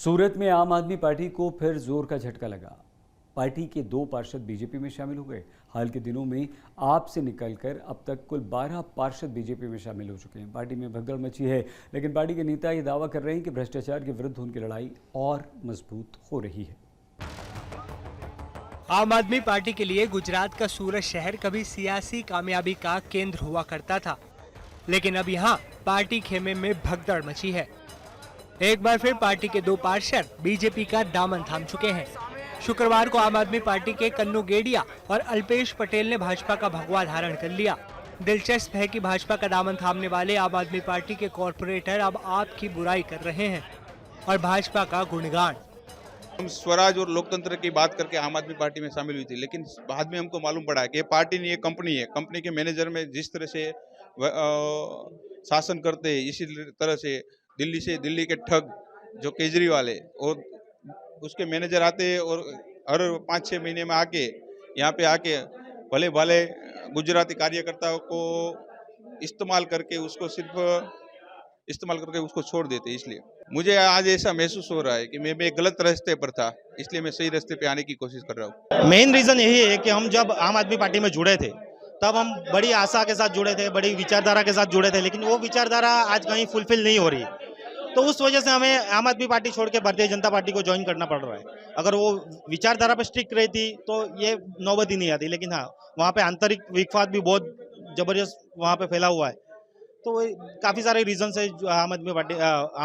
सूरत में आम आदमी पार्टी को फिर जोर का झटका लगा। पार्टी के 2 पार्षद बीजेपी में शामिल हो गए। हाल के दिनों में आप से निकलकर अब तक कुल 12 पार्षद बीजेपी में शामिल हो चुके हैं। पार्टी में भगदड़ मची है, लेकिन पार्टी के नेता ये दावा कर रहे हैं कि भ्रष्टाचार के विरुद्ध उनकी लड़ाई और मजबूत हो रही है। आम आदमी पार्टी के लिए गुजरात का सूरत शहर कभी सियासी कामयाबी का केंद्र हुआ करता था, लेकिन अब यहाँ पार्टी खेमे में भगदड़ मची है। एक बार फिर पार्टी के 2 पार्षद बीजेपी का दामन थाम चुके हैं। शुक्रवार को आम आदमी पार्टी के कन्नू गेडिया और अल्पेश पटेल ने भाजपा का भगवा धारण कर लिया। दिलचस्प है कि भाजपा का दामन थामने वाले आम आदमी पार्टी के कॉरपोरेटर अब आपकी बुराई कर रहे हैं और भाजपा का गुणगान। हम स्वराज और लोकतंत्र की बात करके आम आदमी पार्टी में शामिल हुई थी, लेकिन बाद में हमको मालूम पड़ा कि ये पार्टी नहीं, ये कंपनी है। कंपनी के मैनेजर में जिस तरह से शासन करते हैं, इसी तरह से दिल्ली के ठग जो केजरीवाल है और उसके मैनेजर आते हैं और हर 5-6 महीने में आके यहाँ पे आके भले भले गुजराती कार्यकर्ताओं को इस्तेमाल करके उसको छोड़ देते। इसलिए मुझे आज ऐसा महसूस हो रहा है कि मैं एक गलत रास्ते पर था, इसलिए मैं सही रास्ते पे आने की कोशिश कर रहा हूँ। मेन रीजन यही है कि हम जब आम आदमी पार्टी में जुड़े थे तब हम बड़ी आशा के साथ जुड़े थे, बड़ी विचारधारा के साथ जुड़े थे, लेकिन वो विचारधारा आज कहीं फुलफिल नहीं हो रही। तो उस वजह से हमें आम आदमी पार्टी छोड़ के भारतीय जनता पार्टी को ज्वाइन करना पड़ रहा है। अगर वो विचारधारा पर स्टिक रहती तो ये नौबत ही नहीं आती, लेकिन हाँ, वहाँ पे आंतरिक विवाद भी बहुत जबरदस्त वहाँ पे फैला हुआ है। तो काफी सारे रीजन है आम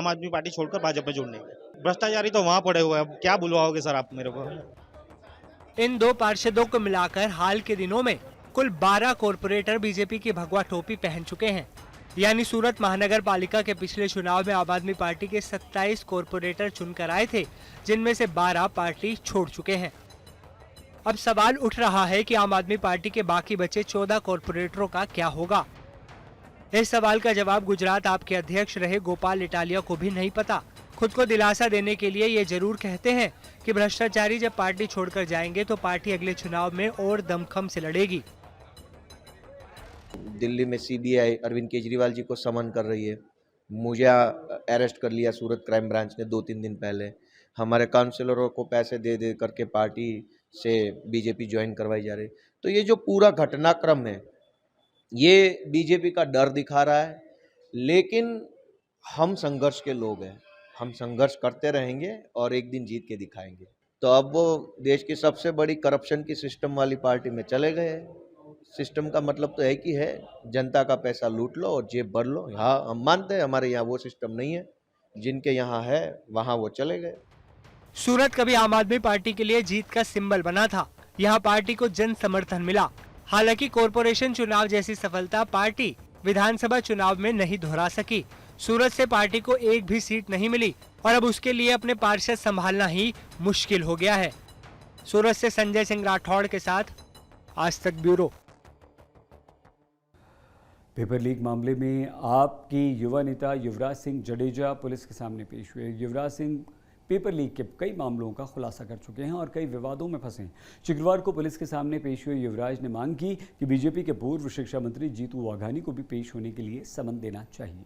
आदमी पार्टी छोड़कर भाजपा में जुड़ने के। भ्रष्टाचारी तो वहाँ पड़े हुए हैं, अब क्या बुलवाओगे सर आप मेरे को। इन 2 पार्षदों को मिलाकर हाल के दिनों में कुल 12 कॉरपोरेटर बीजेपी की भगवा टोपी पहन चुके हैं। यानी सूरत महानगर पालिका के पिछले चुनाव में आम आदमी पार्टी के 27 कॉरपोरेटर चुनकर आए थे, जिनमें से 12 पार्टी छोड़ चुके हैं। अब सवाल उठ रहा है कि आम आदमी पार्टी के बाकी बचे 14 कॉरपोरेटरों का क्या होगा। इस सवाल का जवाब गुजरात आप के अध्यक्ष रहे गोपाल इटालिया को भी नहीं पता। खुद को दिलासा देने के लिए ये जरूर कहते हैं कि भ्रष्टाचारी जब पार्टी छोड़कर जाएंगे तो पार्टी अगले चुनाव में और दमखम से लड़ेगी। दिल्ली में सीबीआई अरविंद केजरीवाल जी को समन कर रही है। मुझे अरेस्ट कर लिया सूरत क्राइम ब्रांच ने 2-3 दिन पहले। हमारे काउंसलरों को पैसे दे दे करके पार्टी से बीजेपी ज्वाइन करवाई जा रही। तो ये जो पूरा घटनाक्रम है ये बीजेपी का डर दिखा रहा है, लेकिन हम संघर्ष के लोग हैं, हम संघर्ष करते रहेंगे और एक दिन जीत के दिखाएंगे। तो अब वो देश की सबसे बड़ी करप्शन की सिस्टम वाली पार्टी में चले गए। सिस्टम का मतलब तो है कि है जनता का पैसा लूट लो और जेब भर लो। यहाँ हम मानते हैं हमारे यहाँ वो सिस्टम नहीं है, जिनके यहाँ है वहाँ वो चले गए। सूरत कभी आम आदमी पार्टी के लिए जीत का सिंबल बना था। यहाँ पार्टी को जन समर्थन मिला। हालांकि कॉरपोरेशन चुनाव जैसी सफलता पार्टी विधानसभा चुनाव में नहीं दोहरा सकी। सूरत से पार्टी को एक भी सीट नहीं मिली और अब उसके लिए अपने पार्षद संभालना ही मुश्किल हो गया है। सूरत से संजय सिंह राठौड़ के साथ आज तक ब्यूरो। पेपर लीक मामले में आपके युवा नेता युवराज सिंह जडेजा पुलिस के सामने पेश हुए। युवराज सिंह पेपर लीक के कई मामलों का खुलासा कर चुके हैं और कई विवादों में फंसे हैं। शुक्रवार को पुलिस के सामने पेश हुए युवराज ने मांग की कि बीजेपी के पूर्व शिक्षा मंत्री जीतू वाघानी को भी पेश होने के लिए समन देना चाहिए।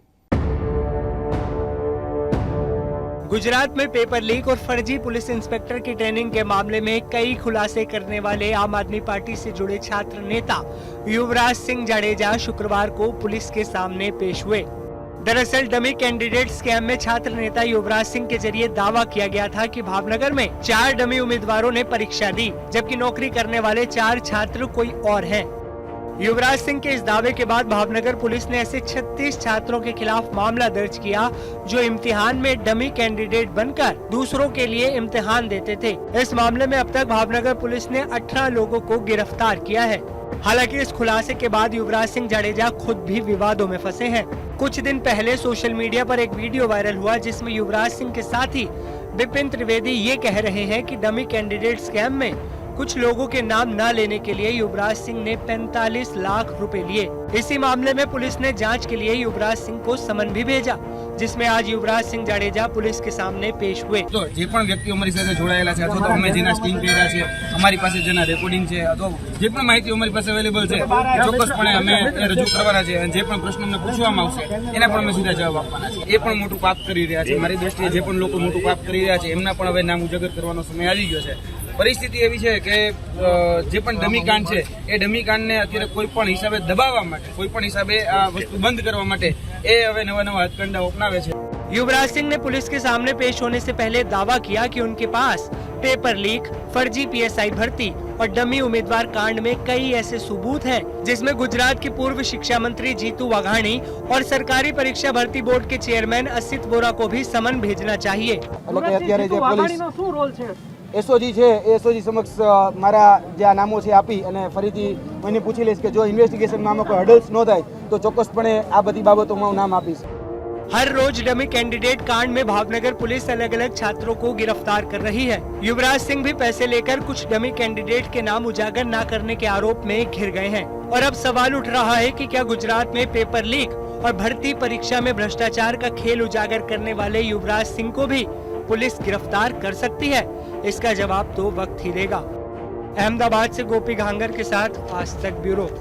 गुजरात में पेपर लीक और फर्जी पुलिस इंस्पेक्टर की ट्रेनिंग के मामले में कई खुलासे करने वाले आम आदमी पार्टी से जुड़े छात्र नेता युवराज सिंह जडेजा शुक्रवार को पुलिस के सामने पेश हुए। दरअसल डमी कैंडिडेट स्कैम में छात्र नेता युवराज सिंह के जरिए दावा किया गया था कि भावनगर में 4 डमी उम्मीदवारों ने परीक्षा दी, जबकि नौकरी करने वाले 4 छात्र कोई और हैं। युवराज सिंह के इस दावे के बाद भावनगर पुलिस ने ऐसे 36 छात्रों के खिलाफ मामला दर्ज किया जो इम्तिहान में डमी कैंडिडेट बनकर दूसरों के लिए इम्तिहान देते थे। इस मामले में अब तक भावनगर पुलिस ने 18 लोगों को गिरफ्तार किया है। हालांकि इस खुलासे के बाद युवराज सिंह जडेजा खुद भी विवादों में फंसे हैं। कुछ दिन पहले सोशल मीडिया पर एक वीडियो वायरल हुआ जिसमें युवराज सिंह के साथी विपिन त्रिवेदी ये कह रहे हैं कि डमी कैंडिडेट स्कैम में कुछ लोगों के नाम न लेने के लिए युवराज सिंह ने 45 लाख रुपए लिए। इसी मामले में पुलिस ने जांच के लिए युवराज सिंह को समन भी भेजा, जिसमें आज युवराज सिंह जाडेजा पुलिस के सामने पेश हुए। तो જે પણ વ્યક્તિઓ અમારી સાથે જોડાયેલા છે અથવા તો અમે જેના સ્ટીમ કર્યા છે, અમારી પાસે જેના રેકોર્ડિંગ છે અથવા જે પણ માહિતી અમારી પાસે અવેલેબલ છે, ચોક્કસપણે અમે એ રજૂ કરવાના છે અને જે પણ પ્રશ્ન અમને પૂછવામાં આવશે એના પણ અમે સીધા જવાબ આપવાના છે। એ પણ મોટું પાપ કરી રહ્યા છે, મારી દ્રષ્ટિએ જે પણ લોકો મોટું પાપ કરી રહ્યા છે એમના પણ હવે નામ ઉજાગર કરવાનો સમય આવી ગયો છે। પરિસ્થિતિ એવી છે કે જે પણ ડમી કાંડ છે એ ડમી કાંડને અત્યારે કોઈ પણ હિસાબે દબાવવા માટે, કોઈ પણ હિસાબે આ વસ્તુ બંધ કરવા માટે એ હવે નવા નવા હથકંડા અપનાવે છે। युवराज सिंह ने पुलिस के सामने पेश होने से पहले दावा किया कि उनके पास पेपर लीक, फर्जी पीएसआई भर्ती और डमी उम्मीदवार कांड में कई ऐसे सबूत हैं, जिसमें गुजरात के पूर्व शिक्षा मंत्री जीतू वाघाणी और सरकारी परीक्षा भर्ती बोर्ड के चेयरमैन असित बोरा को भी समन भेजना चाहिए। એસઓજી છે એ એસઓજી સમક્ષ મારા જે આ નામો છે આપી અને ફરીથી હું એને પૂછી લઈશ કે જો ઇન્વેસ્ટિગેશનમાં આમાં કોઈ હર્ડલ્સ ન થાય તો ચોક્કસપણે આ બધી બાબતોમાં હું નામ આપીશ। हर रोज डमी कैंडिडेट कांड में भावनगर पुलिस अलग अलग छात्रों को गिरफ्तार कर रही है। युवराज सिंह भी पैसे लेकर कुछ डमी कैंडिडेट के नाम उजागर न करने के आरोप में घिर गए हैं और अब सवाल उठ रहा है कि क्या गुजरात में पेपर लीक और भर्ती परीक्षा में भ्रष्टाचार का खेल उजागर करने वाले युवराज सिंह को भी पुलिस गिरफ्तार कर सकती है? इसका जवाब तो वक्त ही देगा। अहमदाबाद से गोपी घांगर के साथ आज तक ब्यूरो।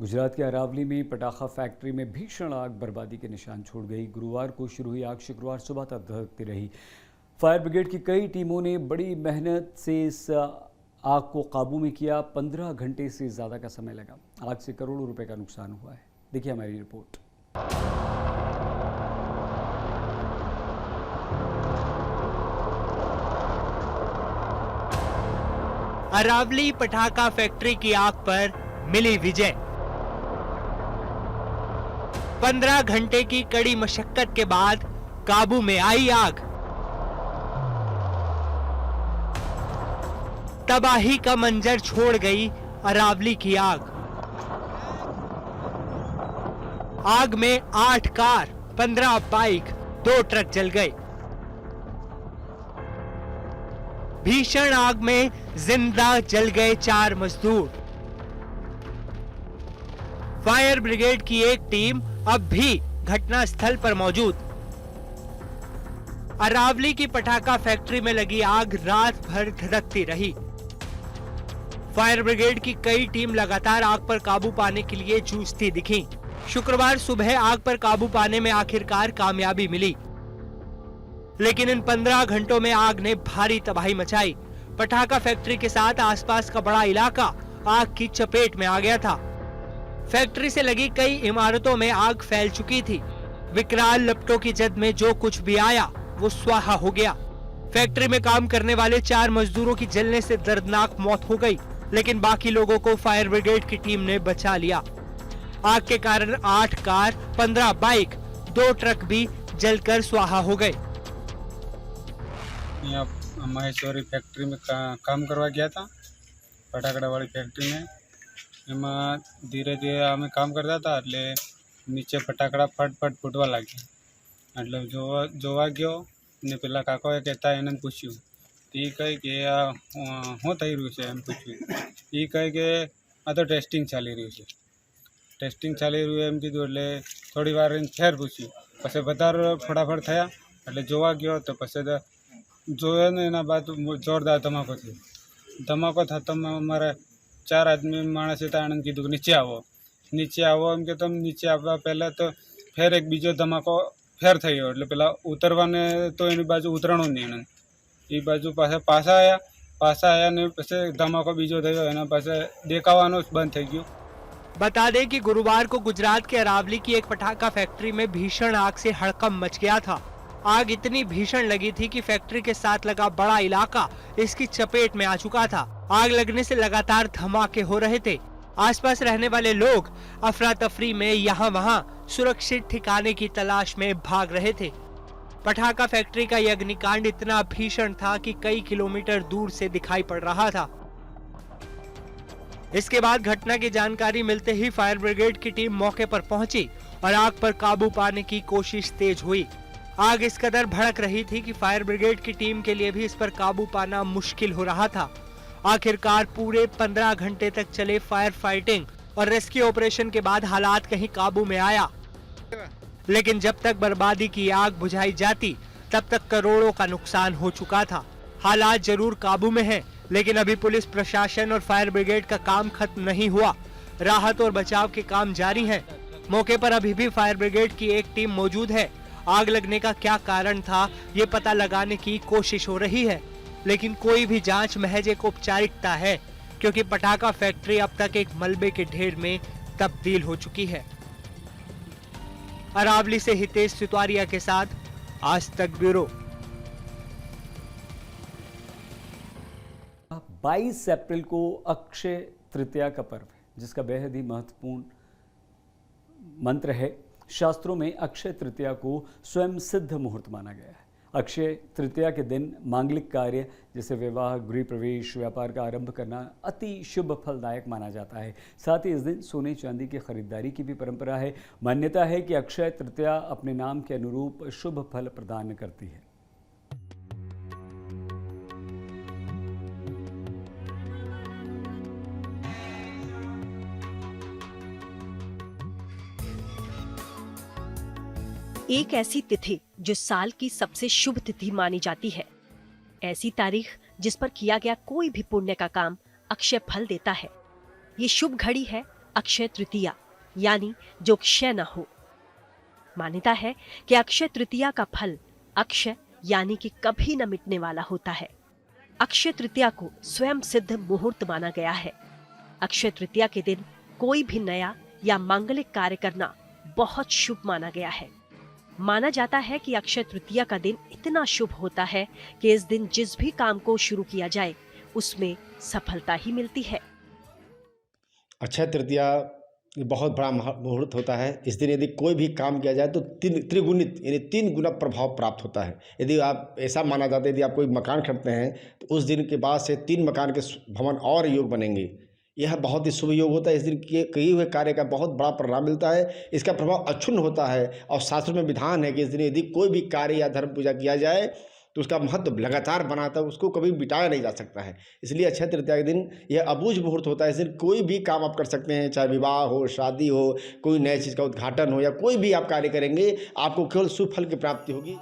गुजरात के अरावली में पटाखा फैक्ट्री में भीषण आग बर्बादी के निशान छोड़ गई। गुरुवार को शुरू हुई आग शुक्रवार सुबह तक धधकती रही। फायर ब्रिगेड की कई टीमों ने बड़ी मेहनत से इस आग को काबू में किया। 15 घंटे से ज़्यादा का समय लगा। आग से करोड़ों रुपए का नुकसान हुआ है। देखिए हमारी रिपोर्ट। अरावली पटाखा फैक्ट्री की आग पर मिली विजय। 15 घंटे की कड़ी मशक्कत के बाद काबू में आई आग। तबाही का मंजर छोड़ गई अरावली की आग। आग में 8 कार, 15 बाइक, 2 ट्रक जल गए। भीषण आग में जिंदा जल गए 4 मजदूर। फायर ब्रिगेड की एक टीम अब भी घटना स्थल पर मौजूद। अरावली की पटाखा फैक्ट्री में लगी आग रात भर धधकती रही। फायर ब्रिगेड की कई टीम लगातार आग पर काबू पाने के लिए जूझती दिखी। शुक्रवार सुबह आग पर काबू पाने में आखिरकार कामयाबी मिली, लेकिन इन 15 घंटों में आग ने भारी तबाही मचाई। पटाखा फैक्ट्री के साथ आसपास का बड़ा इलाका आग की चपेट में आ गया था। फैक्ट्री से लगी कई इमारतों में आग फैल चुकी थी। विकराल लपटों की जद में जो कुछ भी आया वो स्वाहा हो गया। फैक्ट्री में काम करने वाले 4 मजदूरों की जलने से दर्दनाक मौत हो गई, लेकिन बाकी लोगों को फायर ब्रिगेड की टीम ने बचा लिया। आग के कारण 8 कार, 15 बाइक, 2 ट्रक भी जलकर स्वाहा हो गए। यहाँ महेश्वरी फैक्ट्री में काम करवा गया था, फटाकड़ा वाली फैक्ट्री में। એમાં ધીરે ધીરે અમે કામ કરતા હતા એટલે નીચે ફટાકડા ફટ ફૂટવા લાગ્યા। એટલે જોવા ગયો ને પેલા કાકાએ કહેતા એને પૂછ્યું, એ કહે કે આ શું થઈ રહ્યું છે એમ પૂછ્યું। એ કહે કે આ તો ટેસ્ટિંગ ચાલી રહ્યું છે, ટેસ્ટિંગ ચાલી રહ્યું એમ કીધું। એટલે થોડી વાર ફેર પૂછ્યું, પછી વધારે ફટાફટ થયા એટલે જોવા ગયો તો પછી જોયો ને એના બાદ જોરદાર ધમાકો થયો। ધમાકો થતાં અમારે 4 આદમી માણસે તો આનંદ કીધું કે નીચે આવો એમ કે તમે નીચે આવવા પહેલાં તો ફેર એક બીજો ધમાકો ફેર થયો। એટલે પેલા ઉતરવાને તો એની બાજુ ઉતરણો નહીં, આનંદ એ બાજુ પાછા આવ્યા ને પછી ધમાકો બીજો થયો, એના પાસે દેખાવાનું જ બંધ થઈ ગયું। बता दें कि गुरुवार को गुजरात के अरावली की एक पटाखा फैक्ट्री में भीषण आग से हड़कंप मच गया था। आग इतनी भीषण लगी थी कि फैक्ट्री के साथ लगा बड़ा इलाका इसकी चपेट में आ चुका था। आग लगने से लगातार धमाके हो रहे थे। आसपास रहने वाले लोग अफरा तफरी में यहाँ वहाँ सुरक्षित ठिकाने की तलाश में भाग रहे थे। पटाखा फैक्ट्री का यह अग्निकांड इतना भीषण था कि कई किलोमीटर दूर से दिखाई पड़ रहा था। इसके बाद घटना की जानकारी मिलते ही फायर ब्रिगेड की टीम मौके पर पहुंची और आग पर काबू पाने की कोशिश तेज हुई। आग इस कदर भड़क रही थी कि फायर ब्रिगेड की टीम के लिए भी इस पर काबू पाना मुश्किल हो रहा था। आखिरकार पूरे 15 घंटे तक चले फायर फाइटिंग और रेस्क्यू ऑपरेशन के बाद हालात कहीं काबू में आया, लेकिन जब तक बर्बादी की आग बुझाई जाती तब तक करोड़ों का नुकसान हो चुका था। हालात जरूर काबू में हैं, लेकिन अभी पुलिस प्रशासन और फायर ब्रिगेड का काम खत्म नहीं हुआ। राहत और बचाव के काम जारी हैं। मौके पर अभी भी फायर ब्रिगेड की एक टीम मौजूद है। आग लगने का क्या कारण था ये पता लगाने की कोशिश हो रही है, लेकिन कोई भी जांच महज एक औपचारिकता है, क्योंकि पटाखा फैक्ट्री अब तक एक मलबे के ढेर में तब्दील हो चुकी है। अरावली से हितेश सितवारिया के साथ आज तक ब्यूरो। 22 अप्रैल को अक्षय तृतीया का पर्व है, जिसका बेहद ही महत्वपूर्ण मंत्र है। शास्त्रों में अक्षय तृतीया को स्वयं सिद्ध मुहूर्त माना गया है। अक्षय तृतीया के दिन मांगलिक कार्य जैसे विवाह, गृह प्रवेश, व्यापार का आरंभ करना अति शुभ फलदायक माना जाता है। साथ ही इस दिन सोने चांदी की खरीदारी की भी परंपरा है। मान्यता है कि अक्षय तृतीया अपने नाम के अनुरूप शुभ फल प्रदान करती है। एक ऐसी तिथि जो साल की सबसे शुभ तिथि मानी जाती है, ऐसी तारीख जिस पर किया गया कोई भी पुण्य का काम अक्षय फल देता है। ये शुभ घड़ी है अक्षय तृतीया, यानी जो क्षय न हो। मान्यता है कि अक्षय तृतीया का फल अक्षय यानी कि कभी न मिटने वाला होता है। अक्षय तृतीया को स्वयं सिद्ध मुहूर्त माना गया है। अक्षय तृतीया के दिन कोई भी नया या मांगलिक कार्य करना बहुत शुभ माना गया है। माना जाता है कि अक्षय तृतीया का दिन इतना शुभ होता है कि इस दिन जिस भी काम को शुरू किया जाए उसमें सफलता ही मिलती है। अक्षय तृतीया बहुत बड़ा मुहूर्त होता है। इस दिन यदि कोई भी काम किया जाए तो त्रिगुणित यानी 3 गुना प्रभाव प्राप्त होता है। यदि आप ऐसा माना जाता है, यदि आप कोई मकान खरीदते हैं तो उस दिन के बाद से 3 मकान के भवन और योग बनेंगे। यह बहुत ही शुभ योग होता है। इस दिन के किए हुए कार्य का बहुत बड़ा परिणाम मिलता है। इसका प्रभाव अक्षुण्ण होता है और शास्त्रों में विधान है कि इस दिन यदि कोई भी कार्य या धर्म पूजा किया जाए तो उसका महत्व लगातार बनाता है, उसको कभी मिटाया नहीं जा सकता है। इसलिए अक्षय तृतीया के दिन यह अबूझ मुहूर्त होता है। इस दिन कोई भी काम आप कर सकते हैं, चाहे विवाह हो, शादी हो, कोई नई चीज़ का उद्घाटन हो या कोई भी आप कार्य करेंगे, आपको केवल शुभ फल की प्राप्ति होगी।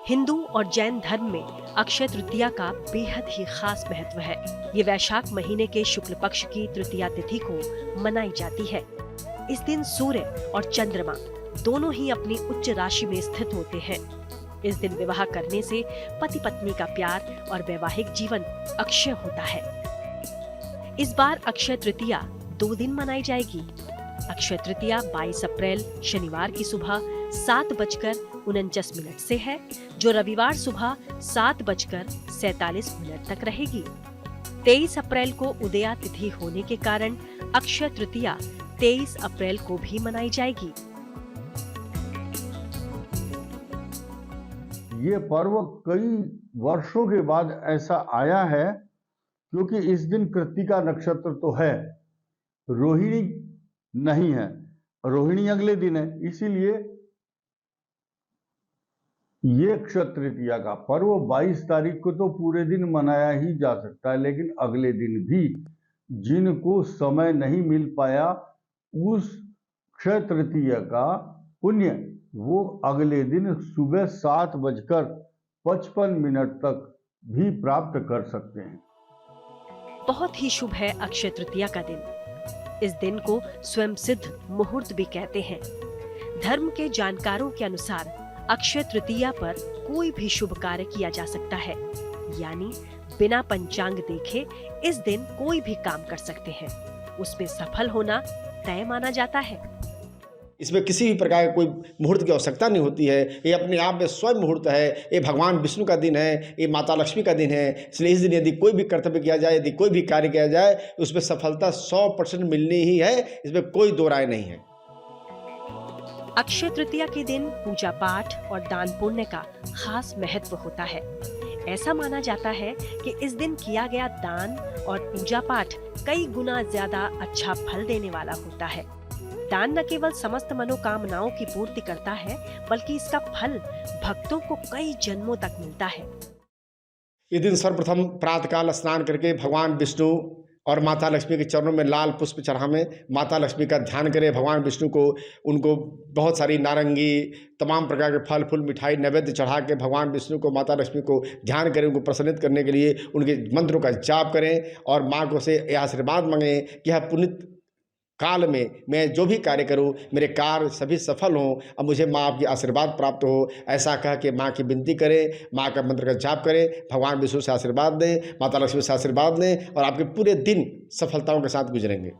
हिंदू और जैन धर्म में अक्षय तृतीया का बेहद ही खास महत्व है। ये वैशाख महीने के शुक्ल पक्ष की तृतीया तिथि को मनाई जाती है। इस दिन सूर्य और चंद्रमा दोनों ही अपनी उच्च राशि में स्थित होते हैं। इस दिन विवाह करने से पति पत्नी का प्यार और वैवाहिक जीवन अक्षय होता है। इस बार अक्षय तृतीया 2 दिन मनाई जाएगी। अक्षय तृतीया 22 अप्रैल शनिवार की सुबह 7:49 से है, जो रविवार सुबह 7:47 तक रहेगी। 23 अप्रैल को उदया तिथि होने के कारण अक्षय तृतीया 23 अप्रैल को भी मनाई जाएगी। ये पर्व कई वर्षों के बाद ऐसा आया है, क्योंकि इस दिन कृत्तिका नक्षत्र तो है, रोहिणी नहीं है। रोहिणी अगले दिन है, इसीलिए ये अक्षय तृतीया का पर्व 22 तारीख को तो पूरे दिन मनाया ही जा सकता है, लेकिन अगले दिन भी जिनको समय नहीं मिल पाया उस अक्षय तृतीया का पुण्य वो अगले दिन सुबह 7:55 तक भी प्राप्त कर सकते हैं। बहुत ही शुभ है अक्षय तृतीया का दिन। इस दिन को स्वयं सिद्ध मुहूर्त भी कहते हैं। धर्म के जानकारों के अनुसार अक्षय तृतीया पर कोई भी शुभ कार्य किया जा सकता है, यानी बिना पंचांग देखे इस दिन कोई भी काम कर सकते हैं। उसमें सफल होना तय माना जाता है। इसमें किसी भी प्रकार का कोई मुहूर्त की आवश्यकता नहीं होती है। ये अपने आप में स्वयं मुहूर्त है। ये भगवान विष्णु का दिन है, ये माता लक्ष्मी का दिन है। इसलिए इस दिन यदि कोई भी कर्तव्य किया जाए, यदि कोई भी कार्य किया जाए, उसमें सफलता 100% मिलनी ही है। इसमें कोई दो राय नहीं है। अक्षय तृतीया के दिन पूजा पाठ और दान पुण्य का खास महत्व होता है। ऐसा माना जाता है कि इस दिन किया गया दान और पूजा पाठ कई गुना ज्यादा अच्छा फल देने वाला होता है। दान न केवल समस्त मनोकामनाओं की पूर्ति करता है, बल्कि इसका फल भक्तों को कई जन्मों तक मिलता है। इस दिन सर्वप्रथम प्रातःकाल स्नान करके भगवान विष्णु और माता लक्ष्मी के चरणों में लाल पुष्प चढ़ावें, माता लक्ष्मी का ध्यान करें, भगवान विष्णु को उनको बहुत सारी नारंगी तमाम प्रकार के फल फूल मिठाई नैवेद्य चढ़ा के भगवान विष्णु को माता लक्ष्मी को ध्यान करें, उनको प्रसन्नित करने के लिए उनके मंत्रों का जाप करें और माँ को से यह आशीर्वाद मांगें कि यह पुनित काल में मैं जो भी कार्य करूं मेरे कार्य सभी सफल हों और मुझे माँ आपकी आशीर्वाद प्राप्त हो, ऐसा कह के माँ की विनती करें, माँ का मंत्र का जाप करें, भगवान विष्णु से आशीर्वाद दें, माता लक्ष्मी से आशीर्वाद लें और आपके पूरे दिन सफलताओं के साथ गुजरेंगे।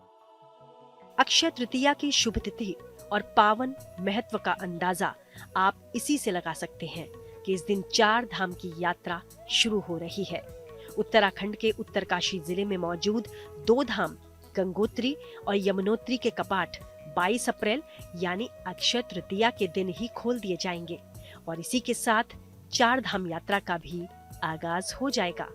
अक्षय तृतीया की शुभ तिथि और पावन महत्व का अंदाजा आप इसी से लगा सकते हैं कि इस दिन 4 धाम की यात्रा शुरू हो रही है। उत्तराखंड के उत्तरकाशी जिले में मौजूद 2 धाम गंगोत्री और यमुनोत्री के कपाट 22 अप्रैल यानी अक्षय तृतीया के दिन ही खोल दिए जाएंगे और इसी के साथ 4 धाम यात्रा का भी आगाज हो जाएगा।